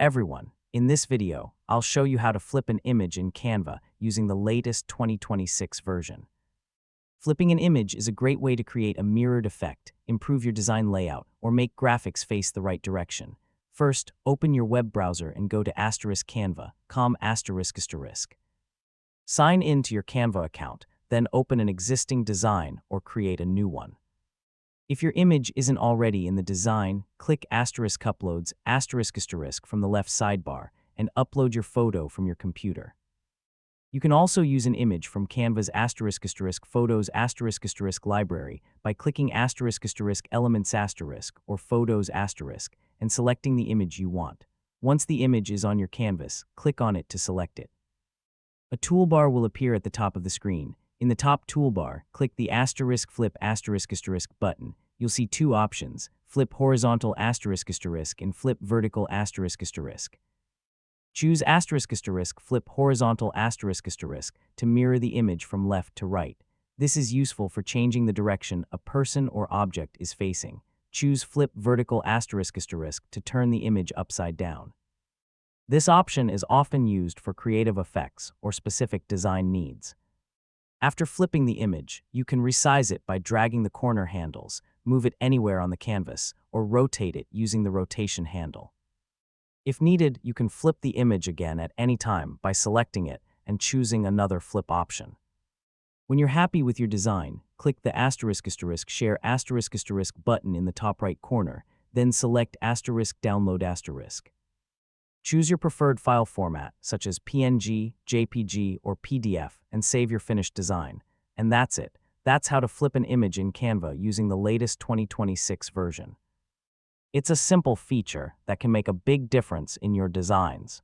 everyone, in this video, I'll show you how to flip an image in Canva using the latest 2026 version. Flipping an image is a great way to create a mirrored effect, improve your design layout, or make graphics face the right direction. First, open your web browser and go to *Canva.com ***. Sign in to your Canva account, then open an existing design or create a new one. If your image isn't already in the design, click *uploads ** from the left sidebar and upload your photo from your computer. You can also use an image from Canva's ** photos ** library by clicking ** elements * or photos * and selecting the image you want. Once the image is on your canvas, click on it to select it. A toolbar will appear at the top of the screen. In the top toolbar, click the *flip ** button. You'll see two options: flip horizontal ** and flip vertical **. Choose ** flip horizontal ** to mirror the image from left to right. This is useful for changing the direction a person or object is facing. Choose flip vertical ** to turn the image upside down. This option is often used for creative effects or specific design needs. After flipping the image, you can resize it by dragging the corner handles, move it anywhere on the canvas, or rotate it using the rotation handle. If needed, you can flip the image again at any time by selecting it and choosing another flip option. When you're happy with your design, click the ** share * button in the top right corner, then select * download *. Choose your preferred file format, such as PNG, JPG, or PDF, and save your finished design. And that's it. That's how to flip an image in Canva using the latest 2026 version. It's a simple feature that can make a big difference in your designs.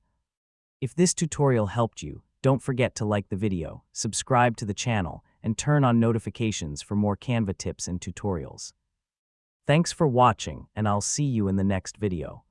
If this tutorial helped you, don't forget to like the video, subscribe to the channel, and turn on notifications for more Canva tips and tutorials. Thanks for watching, and I'll see you in the next video.